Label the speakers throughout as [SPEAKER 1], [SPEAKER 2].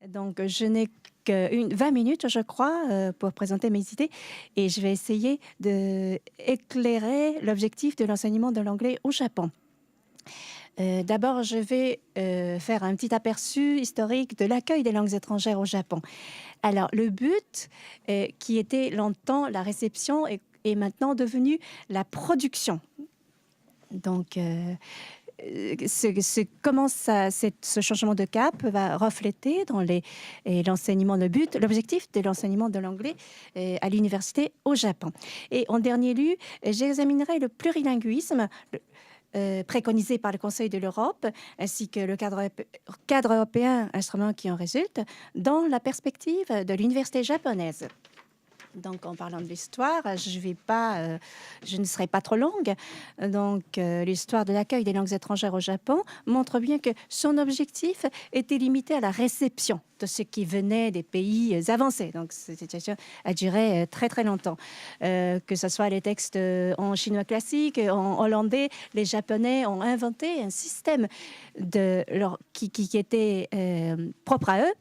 [SPEAKER 1] Donc, je n'ai que 20 minutes, je crois, pour présenter mes idées et je vais essayer d'éclairer l'objectif de l'enseignement de l'anglais au Japon. D'abord, je vais faire un petit aperçu historique de l'accueil des langues étrangères au Japon. Alors, le but, qui était longtemps la réception, est maintenant devenu la production. Donc, comment ce changement de cap va refléter dans l'enseignement, l'objectif de l'enseignement de l'anglais à l'université au Japon. Et en dernier lieu, j'examinerai le plurilinguisme préconisé par le Conseil de l'Europe, ainsi que le cadre européen instrument qui en résulte, dans la perspective de l'université japonaise. Donc, en parlant de l'histoire, je ne serai pas trop longue. Donc, l'histoire de l'accueil des langues étrangères au Japon montre bien que son objectif était limité à la réception de ce qui venait des pays avancés. Donc, cette situation a duré très, très longtemps. Que ce soit les textes en chinois classique, en hollandais, les Japonais ont inventé un système qui était propre à eux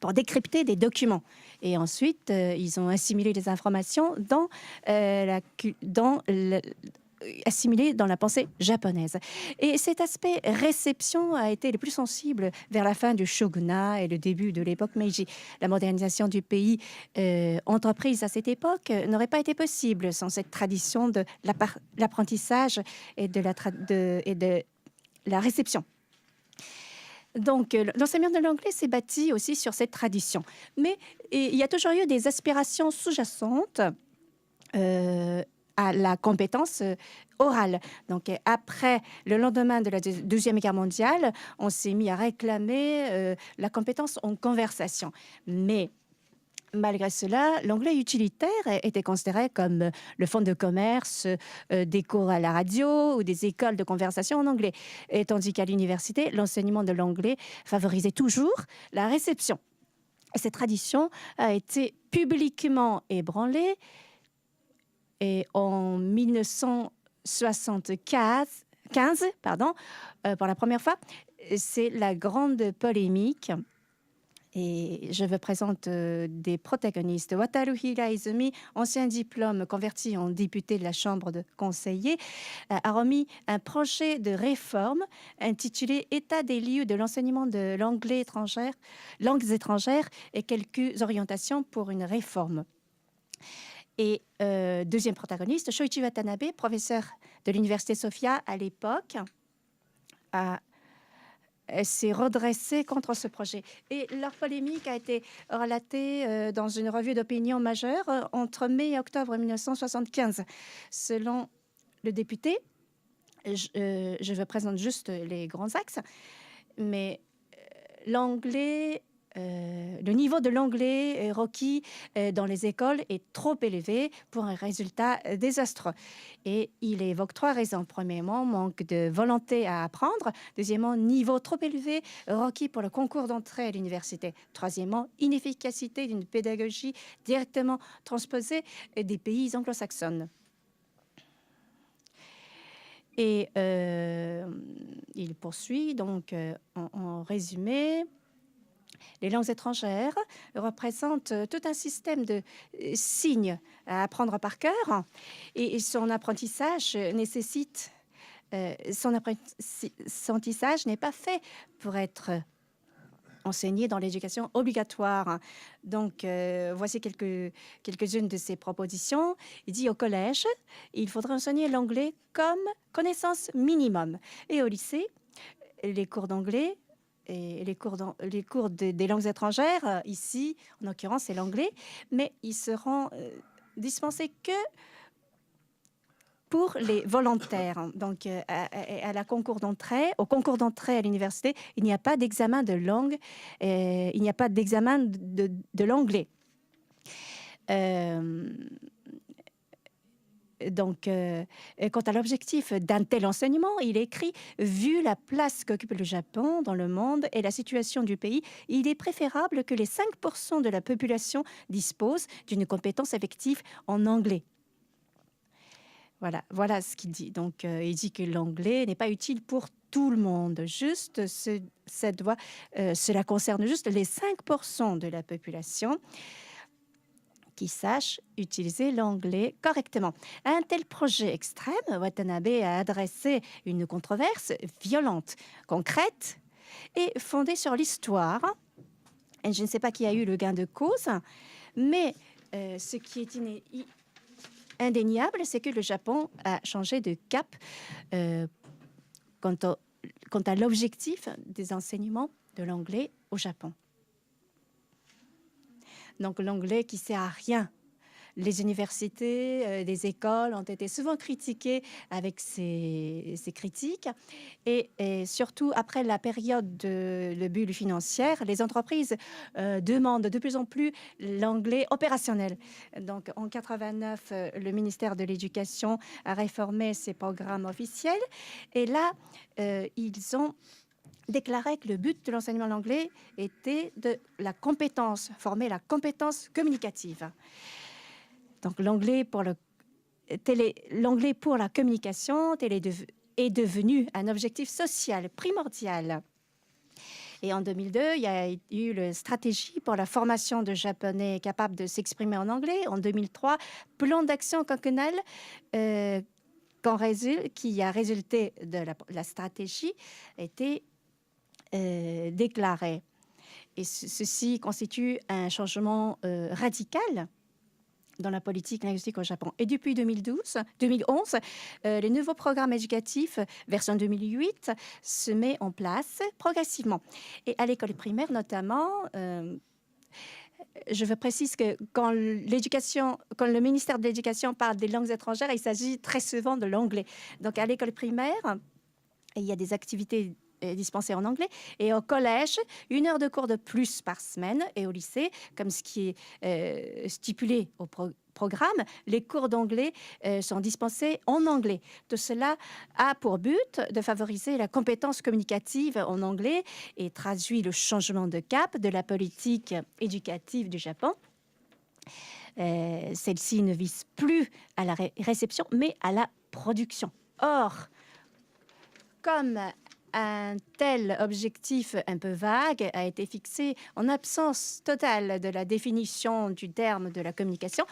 [SPEAKER 1] pour décrypter des documents. Et ensuite, ils ont assimilé les informations assimilées dans la pensée japonaise. Et cet aspect réception a été le plus sensible vers la fin du shogunat et le début de l'époque Meiji. La modernisation du pays entreprise à cette époque n'aurait pas été possible sans cette tradition de l'apprentissage et de la réception. Donc, l'enseignement de l'anglais s'est bâti aussi sur cette tradition. Mais il y a toujours eu des aspirations sous-jacentes à la compétence orale. Donc, après le lendemain de la Deuxième Guerre mondiale, on s'est mis à réclamer la compétence en conversation. Mais malgré cela, l'anglais utilitaire était considéré comme le fonds de commerce des cours à la radio ou des écoles de conversation en anglais. Et tandis qu'à l'université, l'enseignement de l'anglais favorisait toujours la réception. Et cette tradition a été publiquement ébranlée. Et en 1975, pour la première fois, c'est la grande polémique. Et je vous présente des protagonistes. Wataru Hiraizumi, ancien diplôme converti en député de la Chambre de conseillers, a remis un projet de réforme intitulé « État des lieux de l'enseignement de langues étrangères et quelques orientations pour une réforme ». Et deuxième protagoniste, Shoichi Watanabe, professeur de l'université Sophia à l'époque, s'est redressé contre ce projet. Et leur polémique a été relatée dans une revue d'opinion majeure entre mai et octobre 1975. Selon le député, je vous présente juste les grands axes, mais le niveau de l'anglais requis dans les écoles est trop élevé pour un résultat désastreux. Et il évoque 3 raisons. Premièrement, manque de volonté à apprendre. Deuxièmement, niveau trop élevé requis pour le concours d'entrée à l'université. Troisièmement, inefficacité d'une pédagogie directement transposée des pays anglo-saxons. Et il poursuit donc en résumé. Les langues étrangères représentent tout un système de signes à apprendre par cœur et son apprentissage son apprentissage n'est pas fait pour être enseigné dans l'éducation obligatoire. Donc, voici quelques-unes de ses propositions. Il dit au collège, il faudrait enseigner l'anglais comme connaissance minimum. Et au lycée, les cours d'anglais et les cours des langues étrangères, ici, en l'occurrence, c'est l'anglais, mais ils seront dispensés que pour les volontaires. Donc, au concours d'entrée à l'université, il n'y a pas d'examen de langue, il n'y a pas d'examen de l'anglais. Donc, quant à l'objectif d'un tel enseignement, il écrit « Vu la place qu'occupe le Japon dans le monde et la situation du pays, il est préférable que les 5% de la population disposent d'une compétence effective en anglais. » Voilà ce qu'il dit. Donc, il dit que l'anglais n'est pas utile pour tout le monde. Juste, cela concerne juste les 5% de la population qui sachent utiliser l'anglais correctement. À un tel projet extrême, Watanabe a adressé une controverse violente, concrète et fondée sur l'histoire. Et je ne sais pas qui a eu le gain de cause, mais ce qui est indéniable, c'est que le Japon a changé de cap quant à l'objectif des enseignements de l'anglais au Japon. Donc l'anglais qui sert à rien. Les universités, les écoles ont été souvent critiquées avec ces critiques. Et surtout, après la période de bulle financière, les entreprises demandent de plus en plus l'anglais opérationnel. Donc, en 89, le ministère de l'Éducation a réformé ses programmes officiels. Et là, ils ont déclaré que le but de l'enseignement de l'anglais était de la compétence, former la compétence communicative. Donc, l'anglais pour la communication est devenu un objectif social primordial. Et en 2002, il y a eu la stratégie pour la formation de Japonais capables de s'exprimer en anglais. En 2003, plan d'action quinquennal qui a résulté de la stratégie a été déclaré. Et ceci constitue un changement radical dans la politique linguistique au Japon. Et depuis 2011, les nouveaux programmes éducatifs, version 2008, se mettent en place progressivement. Et à l'école primaire notamment, je veux préciser que quand le ministère de l'Éducation parle des langues étrangères, il s'agit très souvent de l'anglais. Donc à l'école primaire, il y a des activités dispensées en anglais. Et au collège, 1 heure de cours de plus par semaine. Et au lycée, comme ce qui est stipulé au programme, les cours d'anglais sont dispensés en anglais. Tout cela a pour but de favoriser la compétence communicative en anglais et traduit le changement de cap de la politique éducative du Japon. Celle-ci ne vise plus à la réception, mais à la production. Or, comme un tel objectif un peu vague a été fixé en absence totale de la définition du terme de la communication,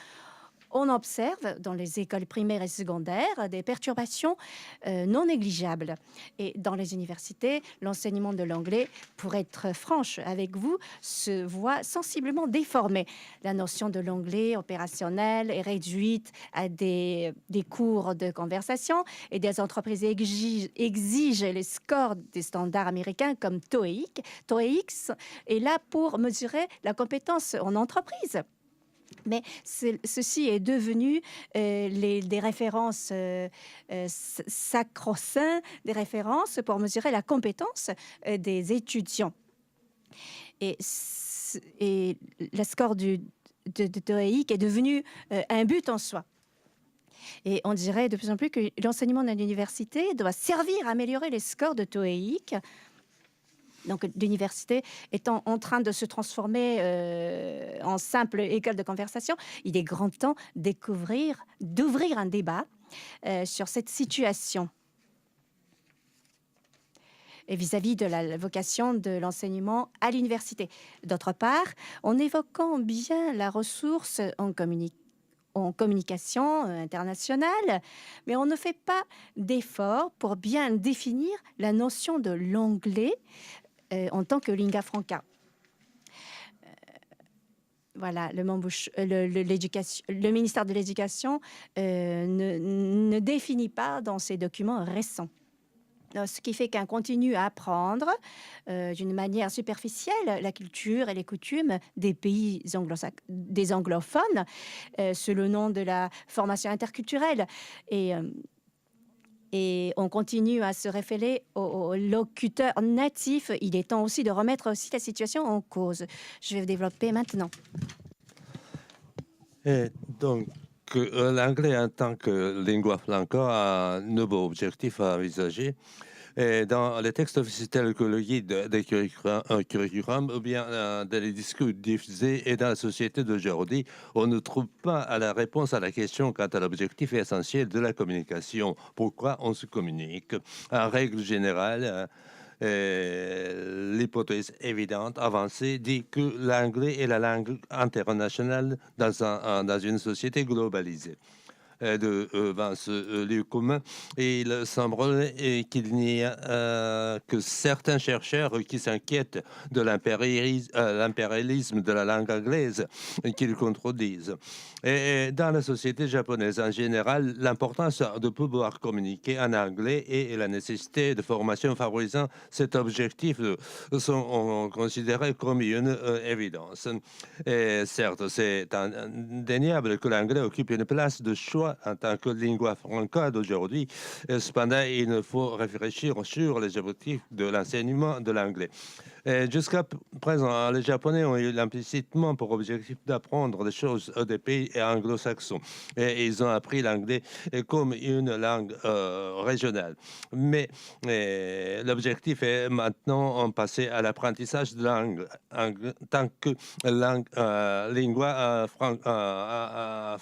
[SPEAKER 1] on observe dans les écoles primaires et secondaires des perturbations non négligeables. Et dans les universités, l'enseignement de l'anglais, pour être franche avec vous, se voit sensiblement déformé. La notion de l'anglais opérationnel est réduite à des cours de conversation et des entreprises exigent les scores des standards américains comme TOEIC. TOEIC est là pour mesurer la compétence en entreprise. Mais ceci est devenu des références sacro-saints, des références pour mesurer la compétence des étudiants. Et le score de TOEIC est devenu un but en soi. Et on dirait de plus en plus que l'enseignement dans l'université doit servir à améliorer les scores de TOEIC. Donc, l'université étant en train de se transformer en simple école de conversation, il est grand temps d'ouvrir un débat sur cette situation et vis-à-vis de la vocation de l'enseignement à l'université. D'autre part, en évoquant bien la ressource en communication internationale, mais on ne fait pas d'effort pour bien définir la notion de l'anglais en tant que lingua franca. Voilà, le ministère de l'Éducation ne définit pas dans ses documents récents. Ce qui fait qu'on continue à apprendre d'une manière superficielle la culture et les coutumes des pays des anglophones sous le nom de la formation interculturelle. Et on continue à se référer aux locuteurs natifs. Il est temps aussi de remettre aussi la situation en cause. Je vais développer maintenant.
[SPEAKER 2] Et donc, l'anglais en tant que lingua franca a un nouveau objectif à envisager. Et dans les textes officiels tels que le guide des curriculum ou bien dans les discours diffusés et dans la société d'aujourd'hui, on ne trouve pas la réponse à la question quant à l'objectif essentiel de la communication. Pourquoi on se communique? En règle générale, l'hypothèse évidente, avancée, dit que l'anglais est la langue internationale dans une société globalisée dans ce lieu commun. Et il semblerait qu'il n'y a que certains chercheurs qui s'inquiètent de l'impérialisme de la langue anglaise qui le contredisent. Et dans la société japonaise en général, l'importance de pouvoir communiquer en anglais et la nécessité de formation favorisant cet objectif sont considérés comme une évidence. Et certes, c'est indéniable que l'anglais occupe une place de choix en tant que lingua franca d'aujourd'hui. Cependant, il ne faut réfléchir sur les objectifs de l'enseignement de l'anglais. Jusqu'à présent, les Japonais ont eu implicitement pour objectif d'apprendre des choses des pays anglo-saxons. Et ils ont appris l'anglais comme une langue régionale. Mais l'objectif est maintenant de passer à l'apprentissage de langue en tant que langue, lingua franca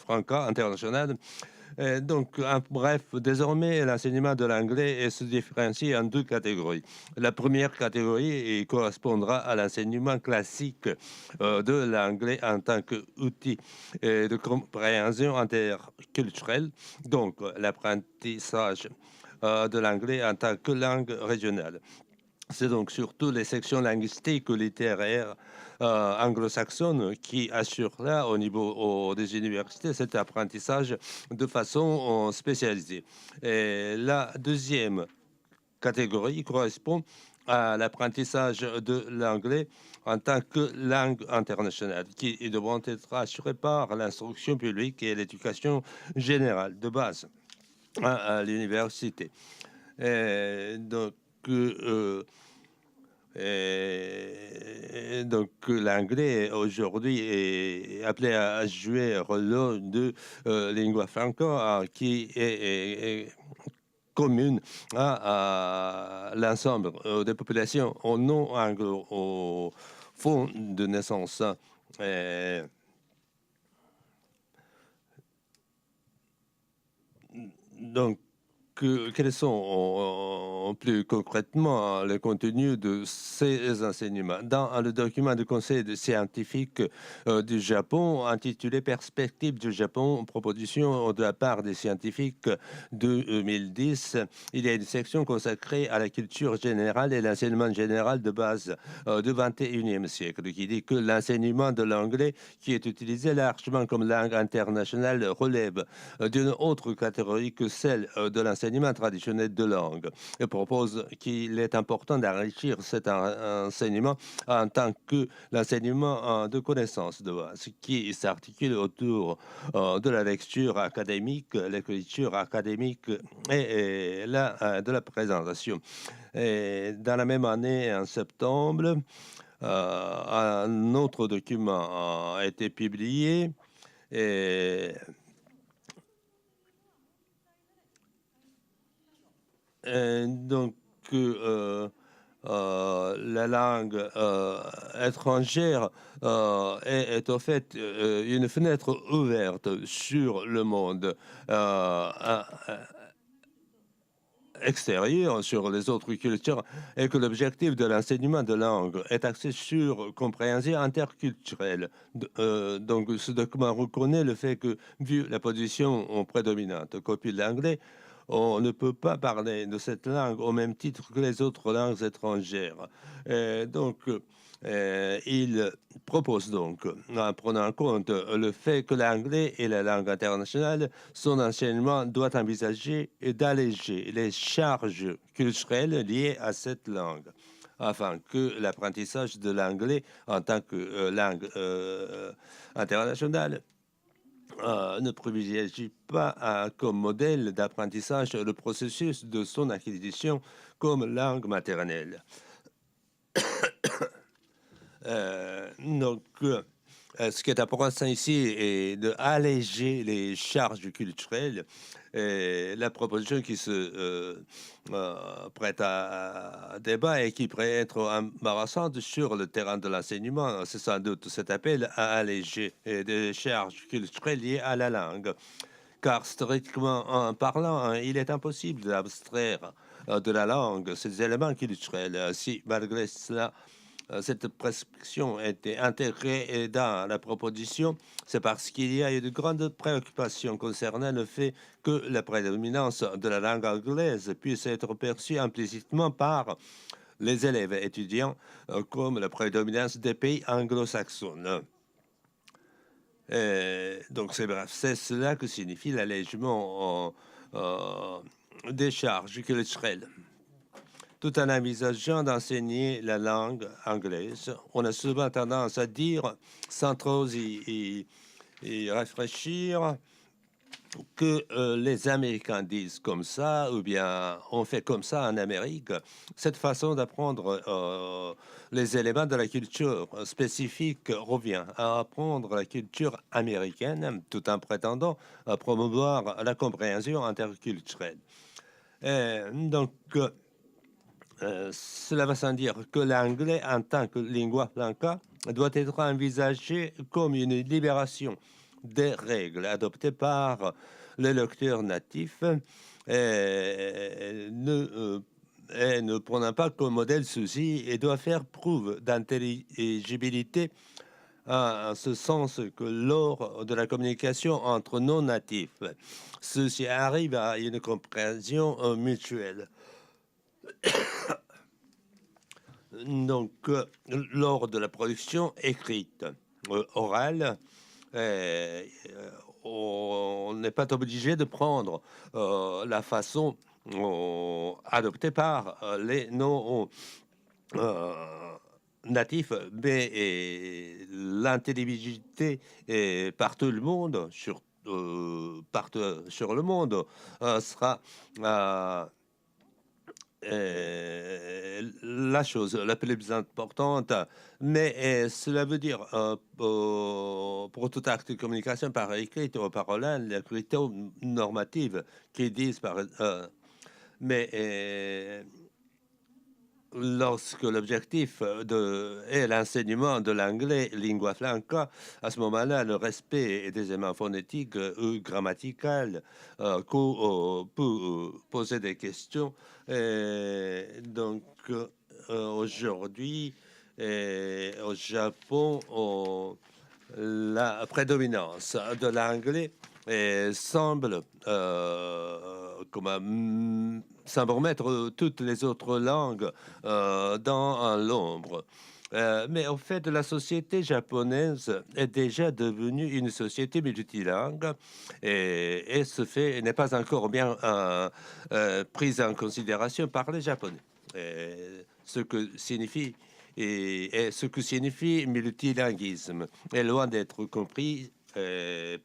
[SPEAKER 2] internationale. Donc, bref, désormais, l'enseignement de l'anglais se différencie en deux catégories. La première catégorie correspondra à l'enseignement classique de l'anglais en tant qu'outil de compréhension interculturelle, donc l'apprentissage de l'anglais en tant que langue régionale. C'est donc surtout les sections linguistiques ou littéraires anglo-saxonnes qui assurent là, au niveau des universités, cet apprentissage de façon spécialisée. Et la deuxième catégorie correspond à l'apprentissage de l'anglais en tant que langue internationale, qui devront être assurés par l'instruction publique et l'éducation générale de base à l'université. Donc, donc l'anglais aujourd'hui est appelé à jouer un rôle de lingua franca qui est commune à l'ensemble des populations au non anglo au fond de naissance. Euh, donc quels sont plus concrètement le contenu de ces enseignements? Dans le document du Conseil scientifique du Japon, intitulé Perspectives du Japon, proposition de la part des scientifiques de 2010, il y a une section consacrée à la culture générale et l'enseignement général de base du 21e siècle, qui dit que l'enseignement de l'anglais, qui est utilisé largement comme langue internationale, relève d'une autre catégorie que celle de l'enseignement traditionnel de langue et propose qu'il est important d'enrichir cet enseignement en tant que l'enseignement de connaissances de base qui s'articule autour de la lecture académique, l'écriture académique et de la présentation. Et dans la même année, en septembre, un autre document a été publié et donc, la langue étrangère est au fait une fenêtre ouverte sur le monde extérieur, sur les autres cultures, et que l'objectif de l'enseignement de langue est axé sur compréhension interculturelle. Donc, ce document reconnaît le fait que, vu la position prédominante copie de l'anglais, on ne peut pas parler de cette langue au même titre que les autres langues étrangères. Donc, il propose donc, en prenant en compte le fait que l'anglais est la langue internationale, son enseignement doit envisager d'alléger les charges culturelles liées à cette langue, afin que l'apprentissage de l'anglais en tant que langue internationale ne privilégie pas comme modèle d'apprentissage le processus de son acquisition comme langue maternelle. Donc, Ce qui est important ici est d'alléger les charges culturelles. Et la proposition qui se prête à débat et qui pourrait être embarrassante sur le terrain de l'enseignement, c'est sans doute cet appel à alléger des charges culturelles liées à la langue. Car strictement en parlant, hein, il est impossible d'abstraire de la langue ces éléments culturels. Si malgré cela, cette prescription a été intégrée dans la proposition, c'est parce qu'il y a eu de grandes préoccupations concernant le fait que la prédominance de la langue anglaise puisse être perçue implicitement par les élèves étudiants comme la prédominance des pays anglo-saxons. Donc c'est bref, c'est cela que signifie l'allègement des charges culturelles. Tout en envisageant d'enseigner la langue anglaise, on a souvent tendance à dire, sans trop y réfléchir, que les Américains disent comme ça, ou bien on fait comme ça en Amérique. Cette façon d'apprendre les éléments de la culture spécifique revient à apprendre la culture américaine, tout en prétendant promouvoir la compréhension interculturelle. Donc, cela va sans dire que l'anglais, en tant que lingua franca, doit être envisagé comme une libération des règles adoptées par les lecteurs natifs ne prenant pas comme modèle ceci et doit faire preuve d'intelligibilité en ce sens que lors de la communication entre non-natifs, ceci arrive à une compréhension mutuelle. Donc, lors de la production écrite, orale, on n'est pas obligé de prendre la façon adoptée par les non natifs, mais l'intelligibilité par tout le monde, partout sur le monde, sera la chose la plus importante, mais cela veut dire pour tout acte de communication par écrit ou par oral, les critères normatifs qui disent mais lorsque l'objectif est l'enseignement de l'anglais lingua franca, à ce moment-là, le respect des éléments phonétiques ou grammaticaux peut poser des questions. Donc, aujourd'hui, au Japon, la prédominance de l'anglais semble semble remettre toutes les autres langues dans l'ombre. Mais au fait, la société japonaise est déjà devenue une société multilingue et ce fait n'est pas encore bien prise en considération par les Japonais. Ce que signifie et ce que signifie multilinguisme est loin d'être compris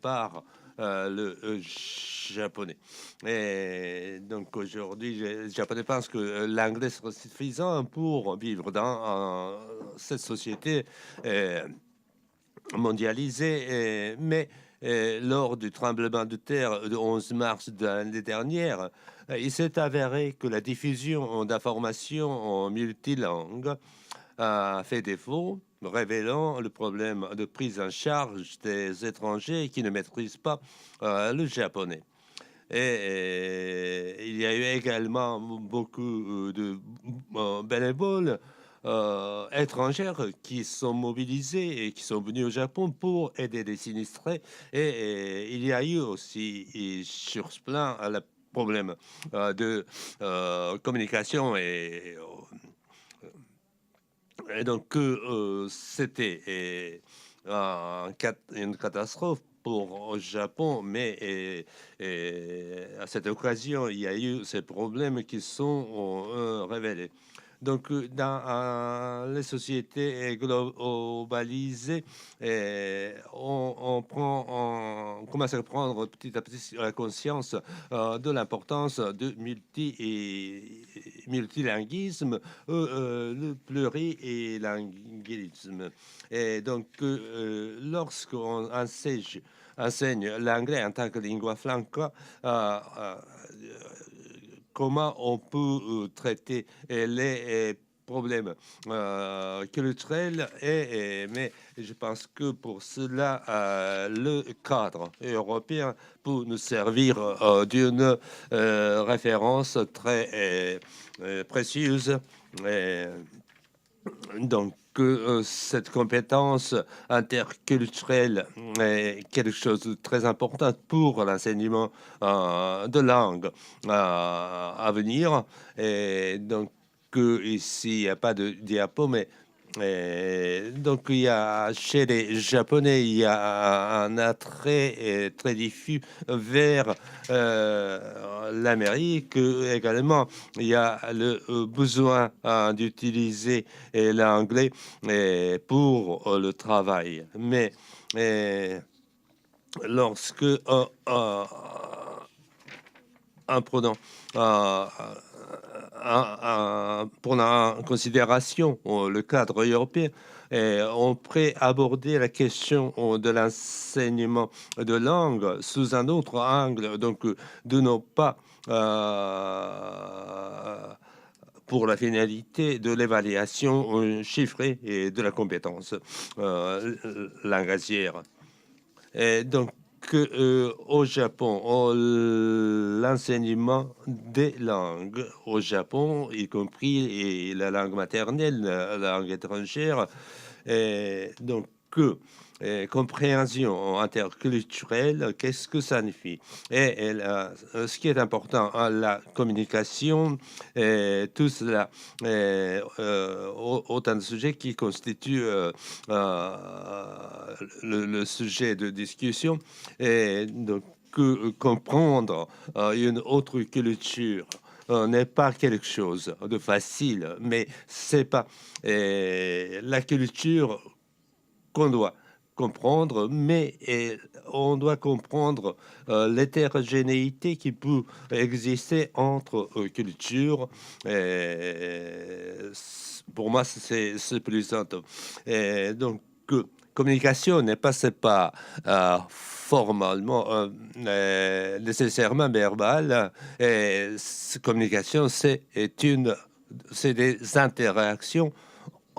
[SPEAKER 2] par le japonais. Et donc aujourd'hui, les Japonais pensent que l'anglais sera suffisant pour vivre dans cette société mondialisée. Mais lors du tremblement de terre du 11 mars de l'année dernière, il s'est avéré que la diffusion d'informations en multilangue a fait défaut, révélant le problème de prise en charge des étrangers qui ne maîtrisent pas le japonais. Et il y a eu également beaucoup de bénévoles étrangères qui sont mobilisés et qui sont venus au Japon pour aider les sinistrés. Et il y a eu aussi sur ce plan le problème de communication et donc, c'était une catastrophe pour le Japon, mais à cette occasion, il y a eu ces problèmes qui sont révélés. Donc, dans les sociétés globalisées, on commence à prendre petit à petit la conscience de l'importance de multilinguisme, le plurilinguisme. Et donc, lorsqu'on enseigne l'anglais en tant que lingua franca, comment on peut traiter les problèmes culturels, mais je pense que pour cela, le cadre européen peut nous servir d'une référence très précieuse. Et donc, cette compétence interculturelle est quelque chose de très important pour l'enseignement de langue à venir. Et donc, ici, il n'y a pas de diapo, mais donc, il y a, chez les Japonais, il y a un attrait très diffus vers l'Amérique également. Il y a le besoin d'utiliser l'anglais pour le travail. Mais lorsque en prenant prenant en considération le cadre européen, on pourrait aborder la question de l'enseignement de langue sous un autre angle, donc de ne pas pour la finalité de l'évaluation chiffrée et de la compétence langagière. Et donc, au Japon, l'enseignement des langues au Japon, y compris et la langue maternelle, la langue étrangère, et donc compréhension interculturelle, qu'est-ce que ça signifie? Ce qui est important, la communication, tout cela, autant de sujets qui constituent le sujet de discussion, et donc comprendre une autre culture n'est pas quelque chose de facile, mais c'est pas la culture qu'on doit comprendre, mais on doit comprendre l'hétérogénéité qui peut exister entre cultures. Pour moi, c'est plus simple. Donc, communication n'est pas, c'est pas formellement nécessairement verbal. Communication, c'est des interactions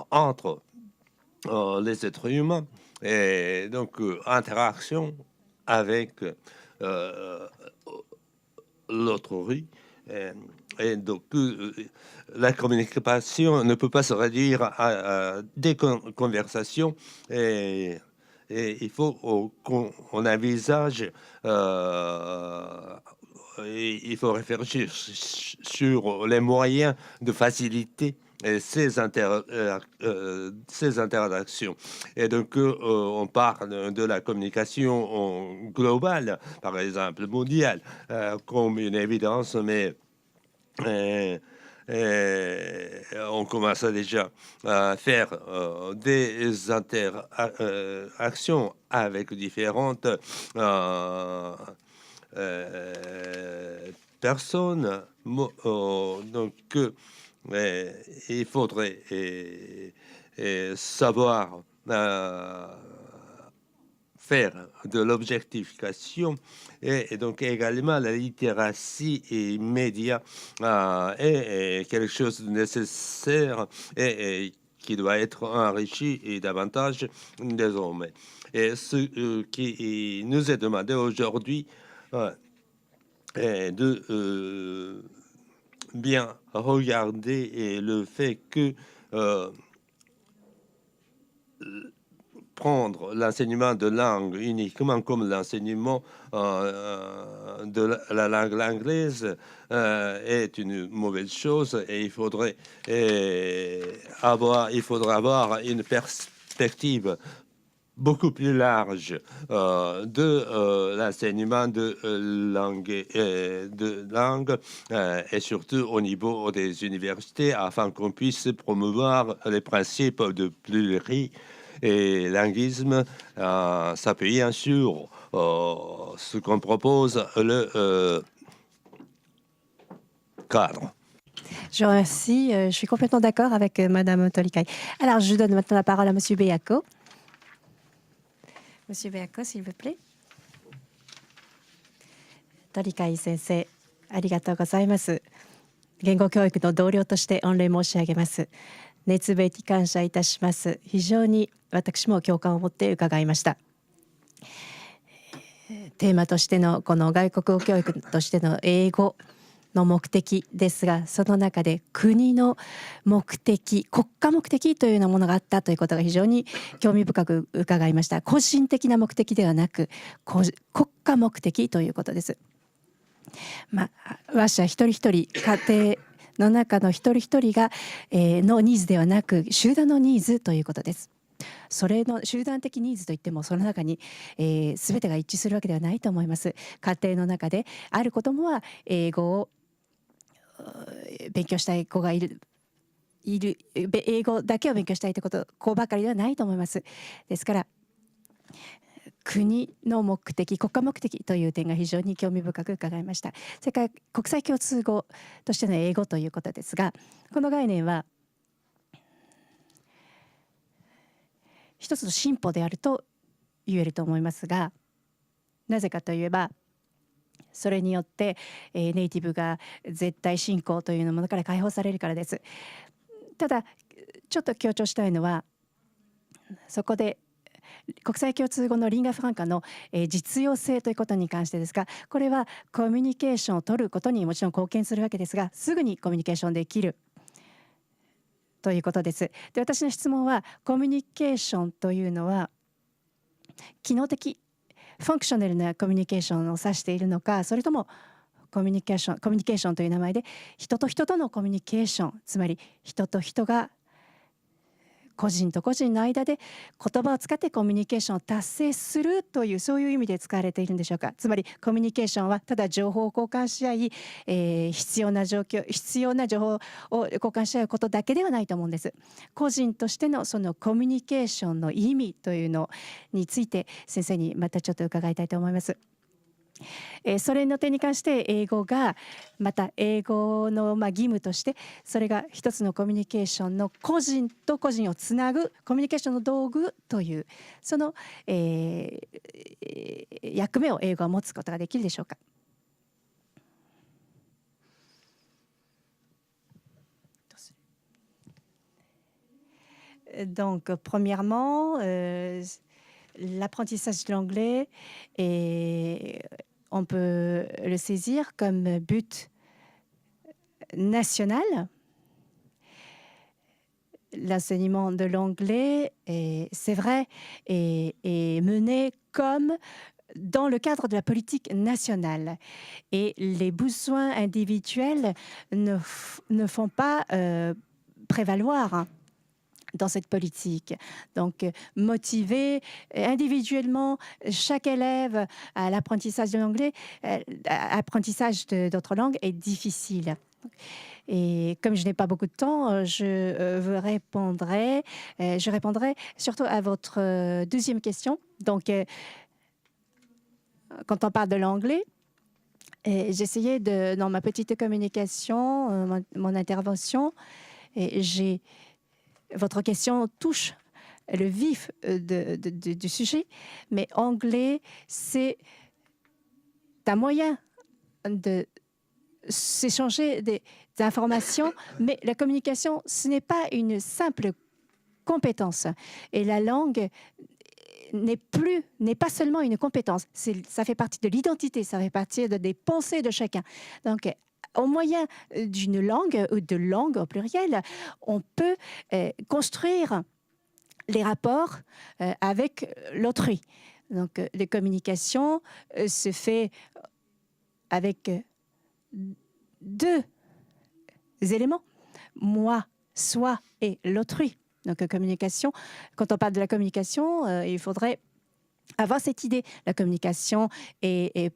[SPEAKER 2] entre les êtres humains, et donc interaction avec l'autrui. Et donc, la communication ne peut pas se réduire à des conversations, et il faut qu'on envisage, il faut réfléchir sur les moyens de faciliter ces interactions. Et donc, on parle de la communication globale, par exemple mondiale, comme une évidence, mais on commence déjà à faire des interactions avec différentes personnes. Donc, il faudrait savoir faire de l'objectification, et donc également la littératie et médias est quelque chose de nécessaire et qui doit être enrichi et davantage désormais. Et ce qui nous est demandé aujourd'hui est de bien regarder le fait que prendre l'enseignement de langue uniquement comme l'enseignement de la langue anglaise est une mauvaise chose, et il faudrait avoir une perspective beaucoup plus large de l'enseignement de langue et surtout au niveau des universités afin qu'on puisse promouvoir les principes de pluri et linguisme, s'appuyant sur ce qu'on propose le cadre.
[SPEAKER 1] Je vous remercie. Je suis complètement d'accord avec Madame Tolikai. Alors, je donne maintenant la parole à Monsieur Beako. Monsieur Beako, s'il vous plaît. Tolikai 先生、ありがとうございます。言語教育の同僚として御礼申し上げます。熱弁に感謝いたします。非常に私も共感を持って伺いました。テーマとしてのこの外国語教育としての英語の目的ですが、その中で国の目的、国家目的というようなものがあったということが非常に興味深く伺いました。個人的な目的ではなく国家目的ということです。話者一人一人、家庭の中の一人一人が、のニーズではなく集団のニーズということです。それの集団的ニーズといってもその中に、全てが一致するわけではないと思います。家庭の中である子どもは英語を勉強したい子がいる英語だけを勉強したいという子ばかりではないと思います。ですから国の目的、国家目的という点が非常に興味深く伺いました。それから国際共通語としての英語ということですが、この概念は一つの進歩であると言えると思いますが、なぜかといえばそれによって、ネイティブが絶対信仰というものから解放されるからです。ただちょっと強調したいのは、そこで国際共通語のリンガフランカの、実用性ということに関してですが、これはコミュニケーションを取ることにもちろん貢献するわけですが、すぐにコミュニケーションできるということです。で、私の質問は、コミュニケーションというのは機能的ファンクショナルなコミュニケーションを指しているのか、それともコミュニケーションという名前で人と人とのコミュニケーション、つまり人と人が個人と個人の間で言葉を使ってコミュニケーションを達成するという、そういう意味で使われているんでしょうか。つまりコミュニケーションはただ情報を交換し合い、必要な情報を交換し合うことだけではないと思うんです。個人としてのそのコミュニケーションの意味というのについて先生にまたちょっと伺いたいと思います。それの点に関して英語がまた英語の義務として、それが一つのコミュニケーションの個人と個人をつなぐコミュニケーションの道具というその、役目を英語は持つことができるでしょうか。Donc, premièrement, l'apprentissage de l'anglais, on peut le saisir comme but national. L'enseignement de l'anglais, c'est vrai, est mené comme dans le cadre de la politique nationale. Et les besoins individuels ne font pas prévaloir dans cette politique. Donc, motiver individuellement chaque élève à l'apprentissage de l'anglais, apprentissage d'autres langues est difficile. Et comme je n'ai pas beaucoup de temps, je répondrai surtout à votre deuxième question. Donc, quand on parle de l'anglais, j'essayais dans ma petite communication, mon intervention, votre question touche le vif du sujet, mais anglais, c'est un moyen de s'échanger des informations, mais la communication, ce n'est pas une simple compétence. Et la langue n'est pas seulement une compétence, ça fait partie de l'identité, ça fait partie des pensées de chacun. Donc, au moyen d'une langue ou de langues au pluriel, on peut construire les rapports avec l'autrui. Donc, les communications se fait avec deux éléments, moi, soi et l'autrui. Donc, communication, quand on parle de la communication, il faudrait avoir cette idée. La communication se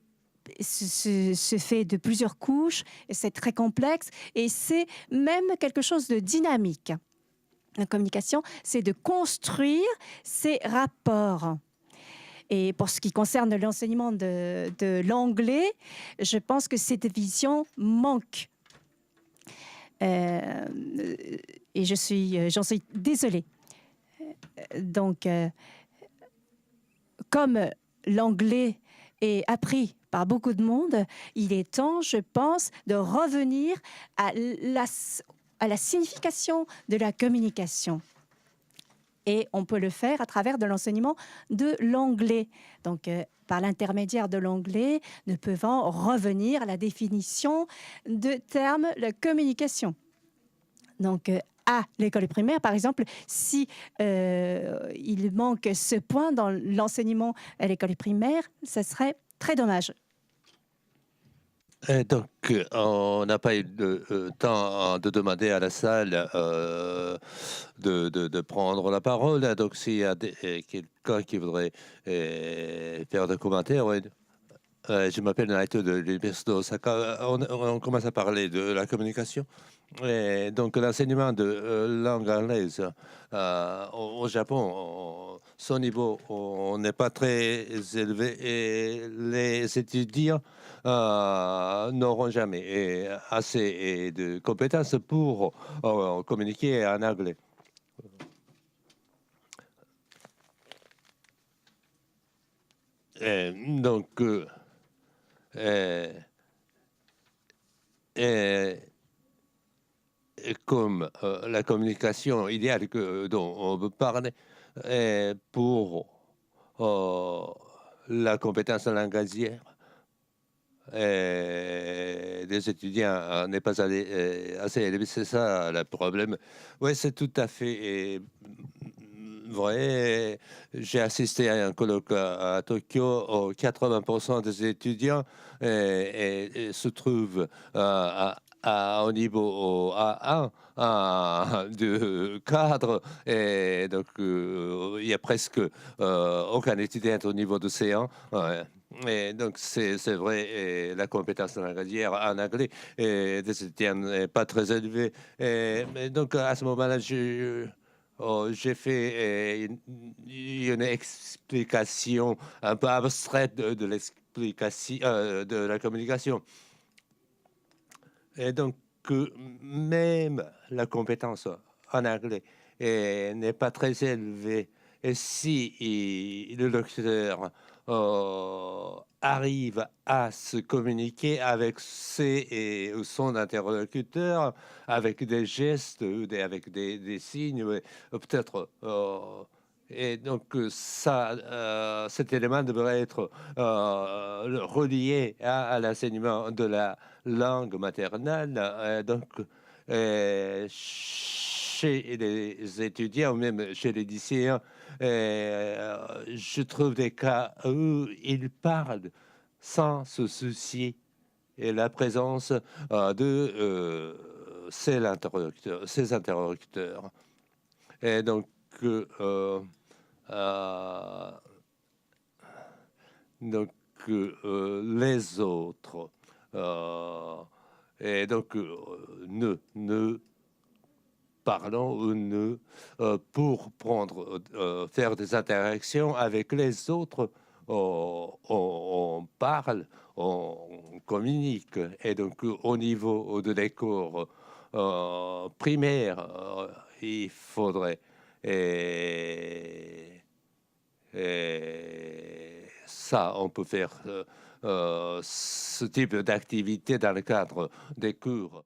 [SPEAKER 1] fait de plusieurs couches, et c'est très complexe, et c'est même quelque chose de dynamique. La communication, c'est de construire ces rapports. Et pour ce qui concerne l'enseignement de l'anglais, je pense que cette vision manque. Et j'en suis désolée. Donc, comme l'anglais est appris par beaucoup de monde, il est temps, je pense, de revenir à la signification de la communication. Et on peut le faire à travers de l'enseignement de l'anglais. Donc, par l'intermédiaire de l'anglais, nous pouvons revenir à la définition de termes de communication. Donc, à l'école primaire, par exemple, si il manque ce point dans l'enseignement à l'école primaire, ce serait très dommage.
[SPEAKER 2] Et donc, on n'a pas eu de temps de demander à la salle de prendre la parole. Donc, s'il y a quelqu'un qui voudrait faire des commentaires, ouais. Je m'appelle Naito de l'Université d'Osaka. On commence à parler de la communication. Et donc, l'enseignement de langue anglaise au Japon, son niveau n'est pas très élevé et les étudiants n'auront jamais assez de compétences pour communiquer en anglais. Et donc, comme la communication idéale dont on veut parler pour la compétence langagière des étudiants n'est pas assez élevé. C'est ça le problème. Oui, c'est tout à fait vrai. J'ai assisté à un colloque à Tokyo. 80% des étudiants se trouvent au niveau A1 de cadre. Et donc, il y a presque aucun étudiant au niveau de C1. Ouais. Et donc, c'est vrai, et la compétence langagière en anglais des étudiants n'est pas très élevée. Mais donc, à ce moment-là, j'ai fait une explication un peu abstraite de l'explication de la communication. Et donc, même la compétence en anglais n'est pas très élevée. Et si le locuteur arrive à se communiquer avec son interlocuteur, avec des gestes, avec des signes, peut-être. Et donc, cet élément devrait être relié à l'enseignement de la langue maternelle. Donc, chez les étudiants, ou même chez les lycéens, je trouve des cas où ils parlent sans se soucier et la présence de ces interlocuteurs. Et donc, les autres et donc ne parlons ou ne pour faire des interactions avec les autres, on parle, on communique. Et donc au niveau de l'école primaire, il faudrait ça, on peut faire ce type d'activité dans le cadre des cours.